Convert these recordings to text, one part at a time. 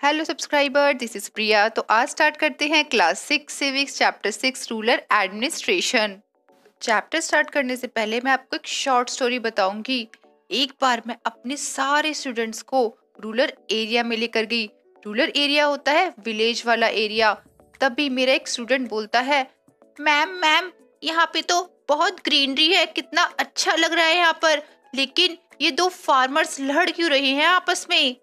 Hello subscriber, this is प्रिया। तो आज start करते हैं class 6 civics chapter 6 rural administration. Chapter start करने से पहले मैं आपको एक शॉर्ट स्टोरी बताऊंगी। एक बार मैं अपने सारे स्टूडेंट्स को रूरल एरिया में लेकर गई। रूरल एरिया होता है विलेज वाला एरिया। तभी मेरा एक स्टूडेंट बोलता है, मैम मैम यहाँ पे तो बहुत ग्रीनरी है, कितना अच्छा लग रहा है यहाँ पर, लेकिन ये दो फार्मर्स लड़ क्यों रहे हैं आपस में।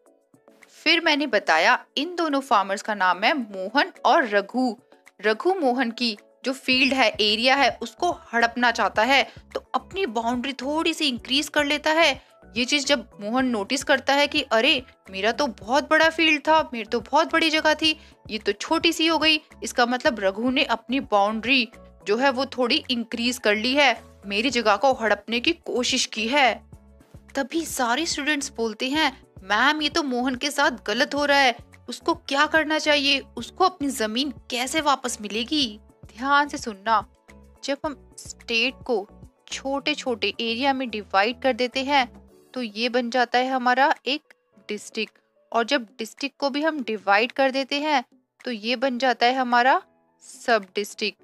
फिर मैंने बताया इन दोनों फार्मर्स का नाम है मोहन और रघु। रघु मोहन की जो फील्ड है, एरिया है, उसको हड़पना चाहता है, तो अपनी बाउंड्री थोड़ी सी इंक्रीज कर लेता है। ये चीज जब मोहन नोटिस करता है कि अरे मेरा तो बहुत बड़ा फील्ड था, मेरी तो बहुत बड़ी जगह थी, ये तो छोटी सी हो गई, इसका मतलब रघु ने अपनी बाउंड्री जो है वो थोड़ी इंक्रीज कर ली है, मेरी जगह को हड़पने की कोशिश की है। तभी सारे स्टूडेंट्स बोलते हैं, मैम ये तो मोहन के साथ गलत हो रहा है, उसको क्या करना चाहिए, उसको अपनी जमीन कैसे वापस मिलेगी। ध्यान से सुनना, जब हम स्टेट को छोटे छोटे एरिया में डिवाइड कर देते हैं तो ये बन जाता है हमारा एक डिस्ट्रिक्ट, और जब डिस्ट्रिक्ट को भी हम डिवाइड कर देते हैं तो ये बन जाता है हमारा सब डिस्ट्रिक्ट।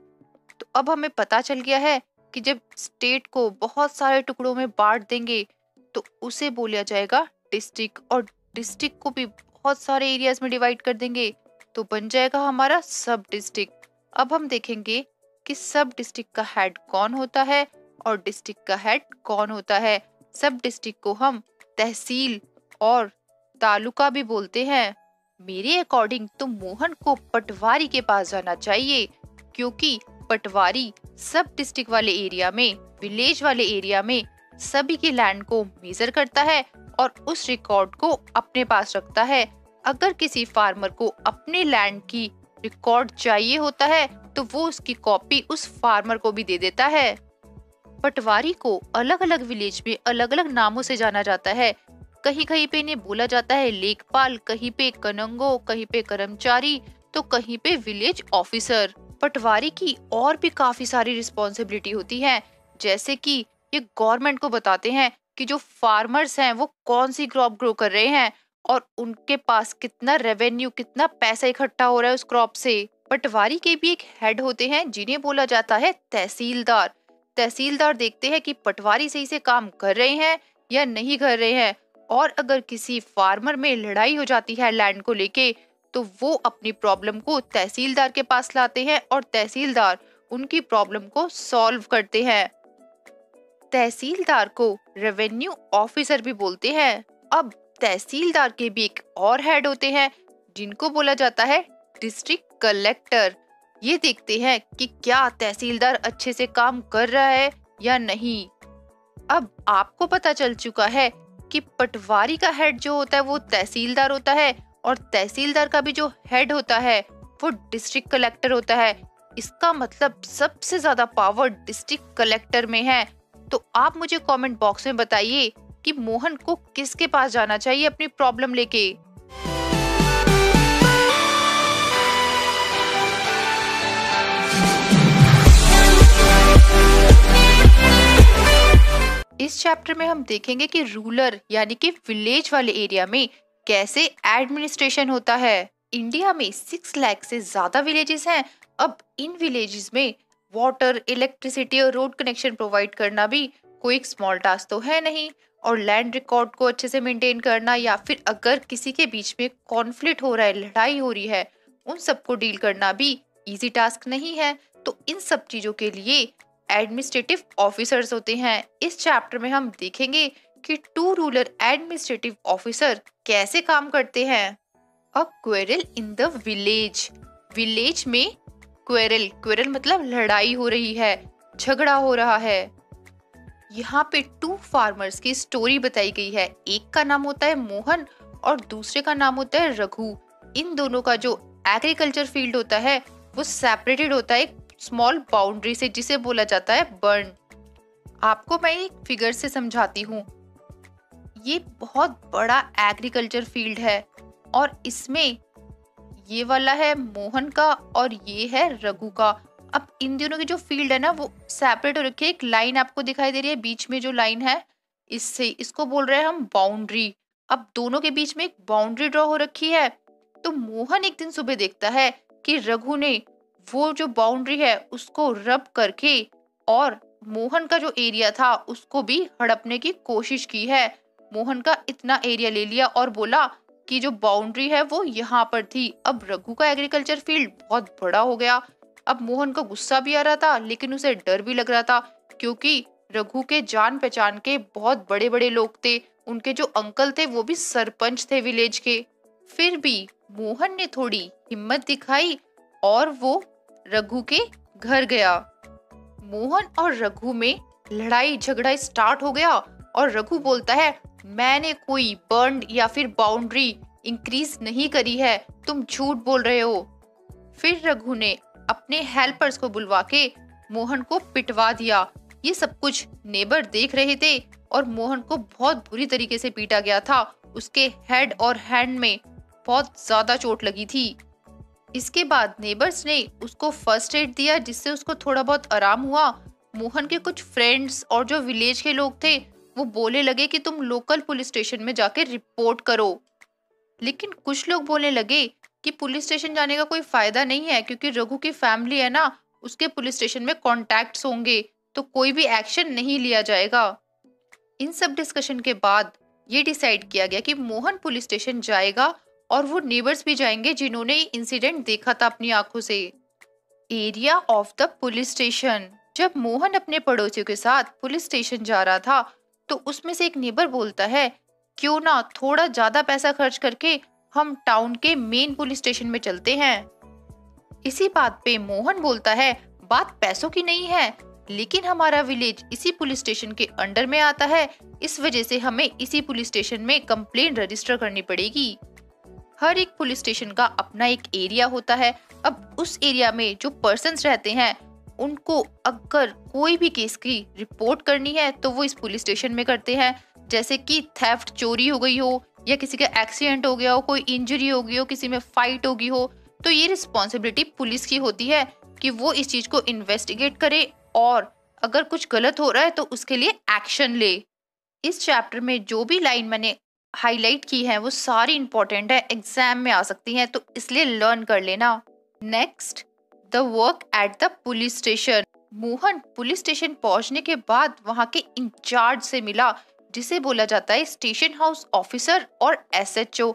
तो अब हमें पता चल गया है कि जब स्टेट को बहुत सारे टुकड़ों में बांट देंगे तो उसे बोला जाएगा डिस्ट्रिक्ट, और डिस्ट्रिक्ट को भी बहुत सारे एरियाज में डिवाइड कर देंगे तो बन जाएगा हमारा सब डिस्ट्रिक्ट। अब हम देखेंगे कि सब डिस्ट्रिक्ट का हेड कौन होता है और डिस्ट्रिक्ट का हेड कौन होता है। सब डिस्ट्रिक्ट को हम तहसील और तालुका भी बोलते हैं। मेरे अकॉर्डिंग तो मोहन को पटवारी के पास जाना चाहिए, क्योंकि पटवारी सब डिस्ट्रिक्ट वाले एरिया में, विलेज वाले एरिया में सभी की लैंड को मेजर करता है और उस रिकॉर्ड को अपने पास रखता है। अगर किसी फार्मर को अपने लैंड की रिकॉर्ड चाहिए होता है तो वो उसकी कॉपी उस फार्मर को भी दे देता है। पटवारी को अलग अलग विलेज में अलग अलग नामों से जाना जाता है। कहीं कहीं पे इन्हें बोला जाता है लेखपाल, कहीं पे कनंगो, कहीं पे कर्मचारी, तो कहीं पे विलेज ऑफिसर। पटवारी की और भी काफी सारी रिस्पॉन्सिबिलिटी होती है, जैसे कि ये गवर्नमेंट को बताते हैं कि जो फार्मर्स हैं वो कौन सी क्रॉप ग्रो कर रहे हैं और उनके पास कितना रेवेन्यू, कितना पैसा इकट्ठा हो रहा है उस क्रॉप से। पटवारी के भी एक हेड होते हैं जिन्हें बोला जाता है तहसीलदार। तहसीलदार देखते हैं कि पटवारी सही से काम कर रहे हैं या नहीं कर रहे हैं, और अगर किसी फार्मर में लड़ाई हो जाती है लैंड को लेके तो वो अपनी प्रॉब्लम को तहसीलदार के पास लाते हैं और तहसीलदार उनकी प्रॉब्लम को सॉल्व करते हैं। तहसीलदार को रेवेन्यू ऑफिसर भी बोलते हैं। अब तहसीलदार के भी एक और हेड होते हैं जिनको बोला जाता है डिस्ट्रिक्ट कलेक्टर। ये देखते हैं कि क्या तहसीलदार अच्छे से काम कर रहा है या नहीं। अब आपको पता चल चुका है कि पटवारी का हेड जो होता है वो तहसीलदार होता है और तहसीलदार का भी जो हेड होता है वो डिस्ट्रिक्ट कलेक्टर होता है। इसका मतलब सबसे ज्यादा पावर डिस्ट्रिक्ट कलेक्टर में है। तो आप मुझे कमेंट बॉक्स में बताइए कि मोहन को किसके पास जाना चाहिए अपनी प्रॉब्लम लेके। इस चैप्टर में हम देखेंगे कि रूरल यानी कि विलेज वाले एरिया में कैसे एडमिनिस्ट्रेशन होता है। इंडिया में 6 लाख से ज्यादा विलेजेस हैं। अब इन विलेजेस में वाटर, इलेक्ट्रिसिटी और रोड कनेक्शन प्रोवाइड करना भी कोई एक स्मॉल टास्क तो है नहीं, और लैंड रिकॉर्ड को अच्छे से मेंटेन करना, या फिर अगर किसी के बीच में कॉन्फ्लिक्ट हो रहा है, लड़ाई हो रही है, उन सबको डील करना भी इजी टास्क नहीं है। तो इन सब चीजों के लिए एडमिनिस्ट्रेटिव ऑफिसर्स होते हैं। इस चैप्टर में हम देखेंगे कि 2 रूरल एडमिनिस्ट्रेटिव ऑफिसर कैसे काम करते हैं। A quarrel in the village. Village में क्वेरल, क्वेरल मतलब लड़ाई हो रही है, झगड़ा हो रहा है। यहाँ पे 2 फार्मर्स की स्टोरी बताई गई है। एक का नाम होता है मोहन और दूसरे का नाम होता है रघु। इन दोनों का जो एग्रीकल्चर फील्ड होता है वो सेपरेटेड होता है एक स्मॉल बाउंड्री से, जिसे बोला जाता है बर्न। आपको मैं एक फिगर से समझाती हूँ। ये बहुत बड़ा एग्रीकल्चर फील्ड है और इसमें ये वाला है मोहन का और ये है रघु का। अब इन दोनों की जो फील्ड है ना वो सेपरेट हो रखी है। एक लाइन आपको दिखाई दे रही है बीच में, जो लाइन है इससे, इसको बोल रहे हैं हम बाउंड्री। अब दोनों के बीच में एक बाउंड्री ड्रॉ हो रखी है। तो मोहन एक दिन सुबह देखता है कि रघु ने वो जो बाउंड्री है उसको रब करके और मोहन का जो एरिया था उसको भी हड़पने की कोशिश की है। मोहन का इतना एरिया ले लिया और बोला कि जो बाउंड्री है वो यहाँ पर थी। अब रघु का एग्रीकल्चर फील्ड बहुत बड़ा हो गया। अब मोहन को गुस्सा भी आ रहा था लेकिन उसे डर भी लग रहा था, क्योंकि रघु के जान पहचान के बहुत बड़े बड़े लोग थे। उनके जो अंकल थे वो भी सरपंच थे विलेज के। फिर भी मोहन ने थोड़ी हिम्मत दिखाई और वो रघु के घर गया। मोहन और रघु में लड़ाई झगड़ा स्टार्ट हो गया और रघु बोलता है, मैंने कोई बर्न या फिर बाउंड्री इंक्रीज नहीं करी है, तुम झूठ बोल रहे हो। फिर रघु ने अपने हेल्पर्स को बुलवा के मोहन को पिटवा दिया। ये सब कुछ नेबर देख रहे थे और मोहन को बहुत बुरी तरीके से पीटा गया था। उसके हेड और हैंड में बहुत ज्यादा चोट लगी थी। इसके बाद नेबर्स ने उसको फर्स्ट एड दिया जिससे उसको थोड़ा बहुत आराम हुआ। मोहन के कुछ फ्रेंड्स और जो विलेज के लोग थे वो बोलने लगे कि तुम लोकल पुलिस स्टेशन में जाके रिपोर्ट करो, लेकिन कुछ लोग बोलने लगे कि पुलिस स्टेशन जाने का कोई फायदा नहीं है, क्योंकि रघु की फैमिली है ना, उसके पुलिस स्टेशन में कॉन्टैक्ट्स होंगे तो कोई भी एक्शन नहीं लिया जाएगा। इन सब डिस्कशन के बाद ये डिसाइड किया गया कि मोहन पुलिस स्टेशन जाएगा और वो नेबर्स भी जाएंगे जिन्होंने इंसिडेंट देखा था अपनी आंखों से। Area of the police station. जब मोहन अपने पड़ोसियों के साथ पुलिस स्टेशन जा रहा था तो उसमें से एक नेबर बोलता है, क्यों ना थोड़ा ज्यादा पैसा खर्च करके हम टाउन के मेन पुलिस स्टेशन में चलते हैं। इसी बात पे मोहन बोलता है, बात पैसों की नहीं है, लेकिन हमारा विलेज इसी पुलिस स्टेशन के अंडर में आता है, इस वजह से हमें इसी पुलिस स्टेशन में कंप्लेन रजिस्टर करनी पड़ेगी। हर एक पुलिस स्टेशन का अपना एक एरिया होता है। अब उस एरिया में जो पर्सन्स रहते हैं उनको अगर कोई भी केस की रिपोर्ट करनी है तो वो इस पुलिस स्टेशन में करते हैं, जैसे कि थेफ्ट, चोरी हो गई हो या किसी का एक्सीडेंट हो गया हो, कोई इंजरी हो गई हो, किसी में फाइट हो गई हो, तो ये रिस्पॉन्सिबिलिटी पुलिस की होती है कि वो इस चीज को इन्वेस्टिगेट करे और अगर कुछ गलत हो रहा है तो उसके लिए एक्शन ले। इस चैप्टर में जो भी लाइन मैंने हाईलाइट की है वो सारी इंपॉर्टेंट है, एग्जाम में आ सकती हैं, तो इसलिए लर्न कर लेना। Next, the work at the police station. Mohan police station पहुंचने के बाद वहां के इंचार्ज से मिला, जिसे बोला जाता है स्टेशन हाउस ऑफिसर और एसएचओ,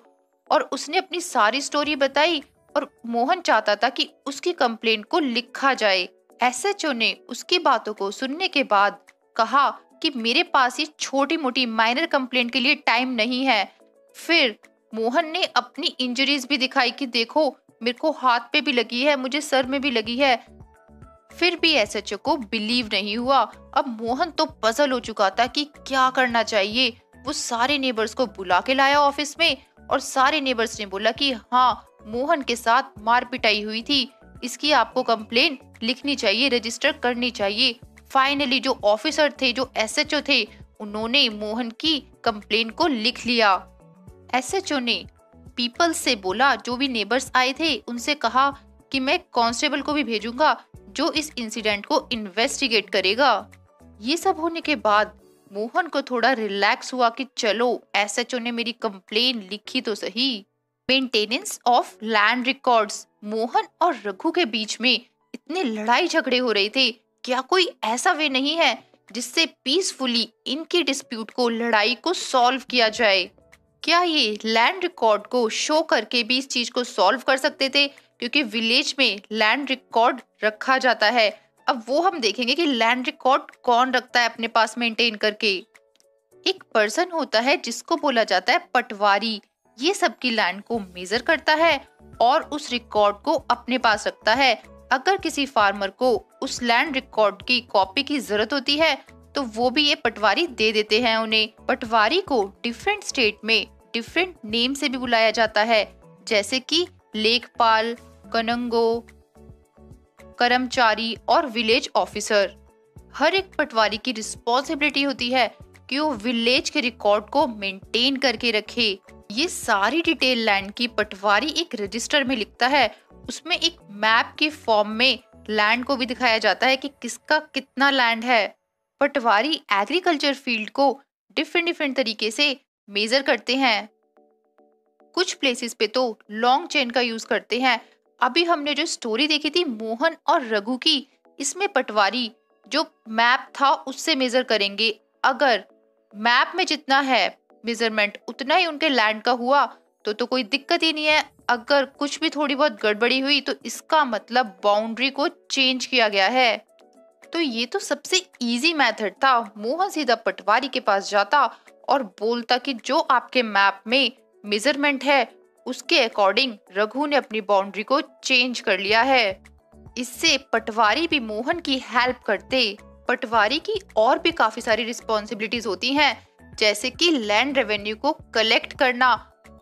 और उसने अपनी सारी स्टोरी बताई और मोहन चाहता था कि उसकी कंप्लेंट को लिखा जाए। एसएचओ ने उसकी बातों को सुनने के बाद कहा कि मेरे पास ये छोटी मोटी माइनर कंप्लेंट के लिए टाइम नहीं है। फिर मोहन ने अपनी इंजरीज भी दिखाई कि देखो मेरे को हाथ पे भी लगी है, मुझे सर में भी लगी है। फिर भी एसएचओ को बिलीव नहीं हुआ। अब मोहन तो पजल हो चुका था कि क्या करना चाहिए। वो सारे नेबर्स को बुला के लाया ऑफिस में और सारे नेबर्स ने बोला कि हाँ, मोहन के साथ मार पिटाई हुई थी, इसकी आपको कंप्लेन लिखनी चाहिए, रजिस्टर करनी चाहिए। फाइनली जो ऑफिसर थे, जो एसएचओ थे, उन्होंने मोहन की कंप्लेन को लिख लिया। एसएचओ ने पीपल्स से बोला, जो भी नेबर्स आए थे उनसे कहा कि मैं कांस्टेबल को भी भेजूंगा जो इस इंसिडेंट को इन्वेस्टिगेट करेगा। ये सब होने के बाद मोहन को थोड़ा रिलैक्स हुआ कि चलो एसएचओ ने मेरी कंप्लेन लिखी तो सही। Maintenance of land records. Mohan और रघु के बीच में इतने लड़ाई झगड़े हो रहे थे, क्या कोई ऐसा वे नहीं है जिससे पीसफुली इनकी डिस्प्यूट को, लड़ाई को सॉल्व किया जाए? क्या ये लैंड रिकॉर्ड को शो करके भी इस चीज को सॉल्व कर सकते थे? क्योंकि विलेज में लैंड रिकॉर्ड रखा जाता है। अब वो हम देखेंगे कि लैंड रिकॉर्ड कौन रखता है अपने पास मेंटेन करके। एक पर्सन होता है जिसको बोला जाता है पटवारी। ये सबकी लैंड को मेजर करता है और उस रिकॉर्ड को अपने पास रखता है। अगर किसी फार्मर को उस लैंड रिकॉर्ड की कॉपी की जरूरत होती है तो वो भी ये पटवारी दे देते हैं उन्हें। पटवारी को डिफरेंट स्टेट में डिफरेंट नेम से भी बुलाया जाता है, जैसे कि लेखपाल, कनंगो, कर्मचारी और विलेज ऑफिसर। हर एक पटवारी की रिस्पॉन्सिबिलिटी होती है कि वो विलेज के रिकॉर्ड को मेंटेन करके रखे। ये सारी डिटेल लैंड की पटवारी एक रजिस्टर में लिखता है। उसमें एक मैप के फॉर्म में लैंड को भी दिखाया जाता है कि किसका कितना लैंड है। पटवारी एग्रीकल्चर फील्ड को डिफरेंट डिफरेंट तरीके से मेजर करते हैं। कुछ प्लेसेस पे तो लॉन्ग चेन का यूज करते हैं। अभी हमने जो स्टोरी देखी थी मोहन और रघु की, इसमें पटवारी जो मैप था उससे मेजर करेंगे। अगर मैप में जितना है मेजरमेंट उतना ही उनके लैंड का हुआ तो कोई दिक्कत ही नहीं है। अगर कुछ भी थोड़ी बहुत गड़बड़ी हुई तो इसका मतलब बाउंड्री को चेंज किया गया है। तो ये तो सबसे इजी मेथड था। मोहन सीधा पटवारी के पास जाता और बोलता कि जो आपके मैप में मेजरमेंट है उसके अकॉर्डिंग रघु ने अपनी बाउंड्री को चेंज कर लिया है। इससे पटवारी भी मोहन की हेल्प करते। पटवारी की और भी काफी सारी रिस्पॉन्सिबिलिटीज होती हैं, जैसे कि लैंड रेवेन्यू को कलेक्ट करना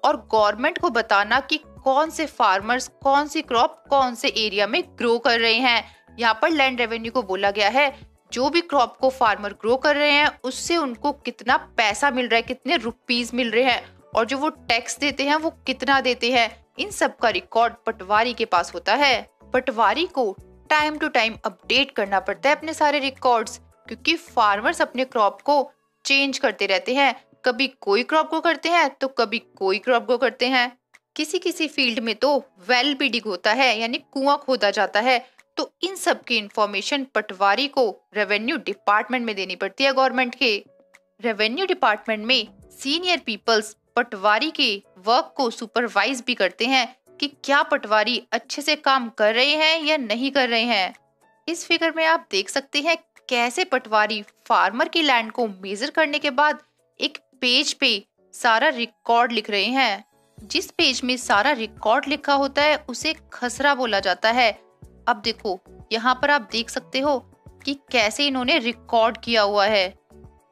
और गवर्नमेंट को बताना कि कौन से फार्मर्स कौन सी क्रॉप कौन से एरिया में ग्रो कर रहे हैं। यहाँ पर लैंड रेवेन्यू को बोला गया है जो भी क्रॉप को फार्मर ग्रो कर रहे हैं उससे उनको कितना पैसा मिल रहा है, कितने रुपीस मिल रहे हैं, और जो वो टैक्स देते हैं वो कितना देते हैं। इन सब का रिकॉर्ड पटवारी के पास होता है। पटवारी को टाइम टू टाइम अपडेट करना पड़ता है अपने सारे रिकॉर्ड्स, क्योंकि फार्मर्स अपने क्रॉप को चेंज करते रहते हैं। कभी कोई क्रॉप को करते हैं तो कभी कोई क्रॉप को करते हैं। किसी किसी फील्ड में तो वेल भी डिग होता है, यानी कुआं खोदा जाता है। तो इन सब की इंफॉर्मेशन पटवारी को रेवेन्यू डिपार्टमेंट में देनी पड़ती है गवर्नमेंट के। रेवेन्यू डिपार्टमेंट में सीनियर पीपल्स पटवारी के वर्क को सुपरवाइज भी करते हैं कि क्या पटवारी अच्छे से काम कर रहे हैं या नहीं कर रहे हैं। इस फिगर में आप देख सकते हैं कैसे पटवारी फार्मर की लैंड को मेजर करने के बाद एक पेज पे सारा रिकॉर्ड लिख रहे हैं। जिस पेज में सारा रिकॉर्ड लिखा होता है उसे खसरा बोला जाता है। अब देखो यहाँ पर आप देख सकते हो कि कैसे इन्होंने रिकॉर्ड किया हुआ है।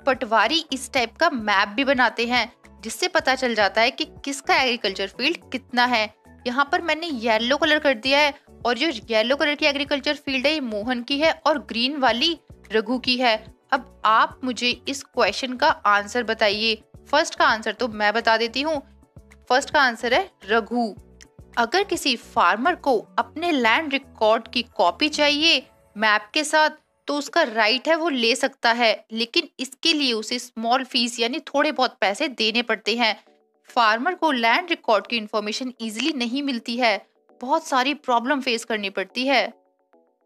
पटवारी इस टाइप का मैप भी बनाते हैं जिससे पता चल जाता है कि किसका एग्रीकल्चर फील्ड कितना है। यहाँ पर मैंने येलो कलर कर दिया है और जो येलो कलर की एग्रीकल्चर फील्ड है ये मोहन की है और ग्रीन वाली रघु की है। अब आप मुझे इस क्वेश्चन का आंसर बताइए। फर्स्ट का आंसर तो मैं बता देती हूँ। फर्स्ट का आंसर है रघु। अगर किसी फार्मर को अपने लैंड रिकॉर्ड की कॉपी चाहिए मैप के साथ तो उसका राइट है वो ले सकता है, लेकिन इसके लिए उसे स्मॉल फीस यानी थोड़े बहुत पैसे देने पड़ते हैं। फार्मर को लैंड रिकॉर्ड की इंफॉर्मेशन इजीली नहीं मिलती है, बहुत सारी प्रॉब्लम फेस करनी पड़ती है।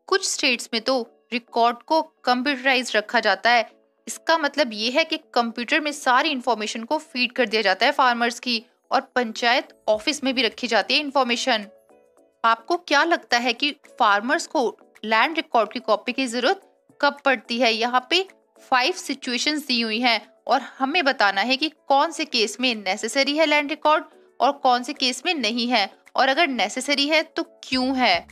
कुछ स्टेट्स में तो रिकॉर्ड को कंप्यूटराइज रखा जाता है। इसका मतलब ये है कि कंप्यूटर में सारी इंफॉर्मेशन को फीड कर दिया जाता है फार्मर्स की, और पंचायत ऑफिस में भी रखी जाती है इंफॉर्मेशन। आपको क्या लगता है कि फार्मर्स को लैंड रिकॉर्ड की कॉपी की जरूरत कब पड़ती है? यहाँ पे 5 सिचुएशंस दी हुई हैं और हमें बताना है कि कौन से केस में नेसेसरी है लैंड रिकॉर्ड और कौन से केस में नहीं है, और अगर नेसेसरी है तो क्यों है।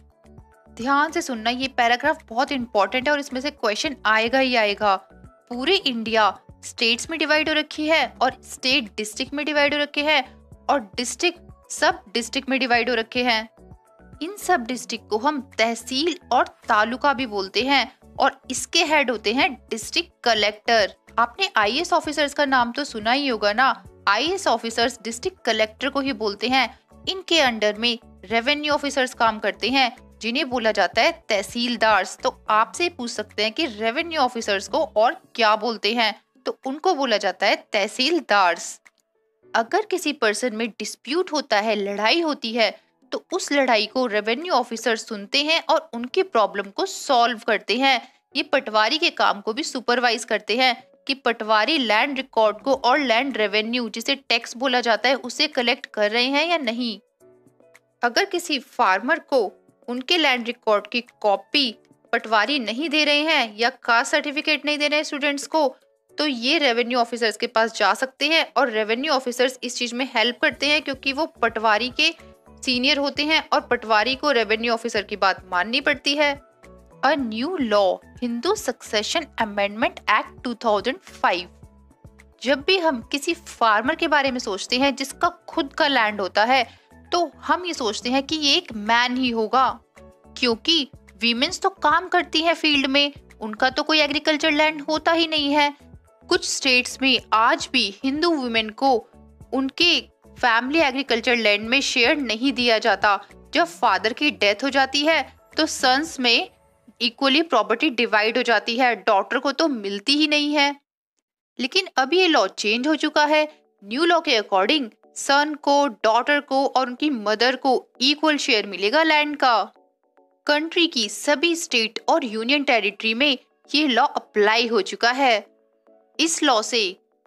ध्यान से सुनना, ये पैराग्राफ बहुत इंपॉर्टेंट है और इसमें से क्वेश्चन आएगा ही आएगा। पूरे इंडिया स्टेट्स में डिवाइड हो रखी है और स्टेट डिस्ट्रिक्ट में डिवाइड हो रखे हैं और डिस्ट्रिक्ट सब डिस्ट्रिक्ट में डिवाइड हो रखे हैं। इन सब डिस्ट्रिक्ट को हम तहसील और तालुका भी बोलते हैं और इसके हेड होते हैं डिस्ट्रिक्ट कलेक्टर। आपने आईएएस ऑफिसर्स का नाम तो सुना ही होगा ना। आईएएस ऑफिसर्स डिस्ट्रिक्ट कलेक्टर को ही बोलते हैं। इनके अंडर में रेवेन्यू ऑफिसर्स काम करते हैं जिन्हें बोला जाता है तहसीलदार्स। तो आपसे पूछ सकते हैं कि रेवेन्यू ऑफिसर्स को और क्या बोलते हैं, तो उनको बोला जाता है तहसीलदार्स। अगर किसी पर्सन में डिस्प्यूट होता है, लड़ाई होती है, तो उस लड़ाई को रेवेन्यू ऑफिसर सुनते हैं और उनकी प्रॉब्लम को सॉल्व करते हैं। ये पटवारी के काम को भी सुपरवाइज करते हैं कि पटवारी लैंड रिकॉर्ड को और लैंड रेवेन्यू जिसे टैक्स बोला जाता है उसे कलेक्ट कर रहे हैं या नहीं। अगर किसी फार्मर को उनके लैंड रिकॉर्ड की कॉपी पटवारी नहीं दे रहे हैं या कास्ट सर्टिफिकेट नहीं दे रहे हैं स्टूडेंट्स को, तो ये रेवेन्यू ऑफिसर्स के पास जा सकते हैं और रेवेन्यू ऑफिसर्स इस चीज में हेल्प करते हैं क्योंकि वो पटवारी के सीनियर होते हैं और पटवारी को रेवेन्यू ऑफिसर की बात माननी पड़ती है। A new law, Hindu succession amendment act 2005। जब भी हम किसी फार्मर के बारे में सोचते हैं जिसका खुद का लैंड होता है तो हम ये सोचते हैं कि ये एक मैन ही होगा, क्योंकि वीमेन्स तो काम करती हैं फील्ड में, उनका तो कोई एग्रीकल्चर लैंड होता ही नहीं है। कुछ स्टेट्स में आज भी हिंदू वुमेन को उनके फैमिली एग्रीकल्चर लैंड में शेयर नहीं दिया जाता। जब फादर की डेथ हो जाती है तो सन्स में इक्वली प्रॉपर्टी डिवाइड हो जाती है, डॉटर को तो मिलती ही नहीं है। लेकिन अब ये लॉ चेंज हो चुका है। न्यू लॉ के अकॉर्डिंग सन को, डॉटर को और उनकी मदर को इक्वल शेयर मिलेगा लैंड का। कंट्री की सभी स्टेट और यूनियन टेरिटरी में ये लॉ अप्लाई हो चुका है। इस लॉ से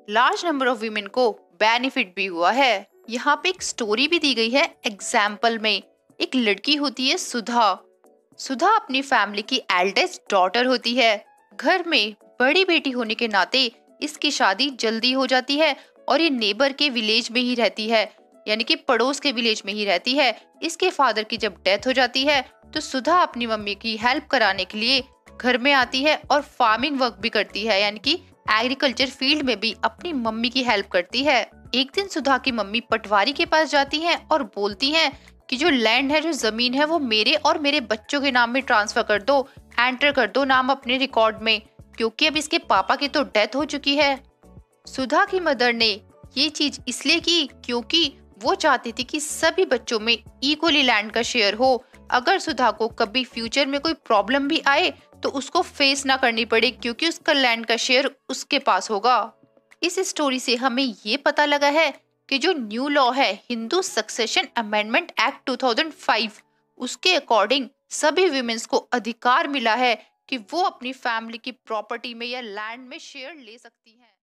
लार्ज नंबर ऑफ वीमेन को बेनिफिट भी हुआ है। यहाँ पे एक स्टोरी भी दी गई है एग्जाम्पल में। एक लड़की होती है सुधा। सुधा अपनी फैमिली की एल्डेस्ट डॉटर होती है। घर में बड़ी बेटी होने के नाते इसकी शादी जल्दी हो जाती है और ये नेबर के विलेज में ही रहती है, यानी कि पड़ोस के विलेज में ही रहती है। इसके फादर की जब डेथ हो जाती है तो सुधा अपनी मम्मी की हेल्प कराने के लिए घर में आती है और फार्मिंग वर्क भी करती है, यानी कि एग्रीकल्चर फील्ड में भी अपनी मम्मी की हेल्प करती है। एक दिन सुधा की मम्मी पटवारी के पास जाती हैं और बोलती हैं कि जो लैंड है, जो जमीन है, वो मेरे और मेरे बच्चों के नाम में ट्रांसफर कर दो, एंटर कर दो नाम अपने रिकॉर्ड में, क्योंकि अब इसके पापा की तो डेथ हो चुकी है। सुधा की मदर ने ये चीज इसलिए की क्योंकि वो चाहती थी कि सभी बच्चों में इक्वली लैंड का शेयर हो। अगर सुधा को कभी फ्यूचर में कोई प्रॉब्लम भी आए तो उसको फेस ना करनी पड़े, क्योंकि उसका लैंड का शेयर उसके पास होगा। इस स्टोरी से हमें ये पता लगा है कि जो न्यू लॉ है, हिंदू सक्सेशन अमेंडमेंट एक्ट 2005, उसके अकॉर्डिंग सभी विमेन्स को अधिकार मिला है कि वो अपनी फैमिली की प्रॉपर्टी में या लैंड में शेयर ले सकती हैं।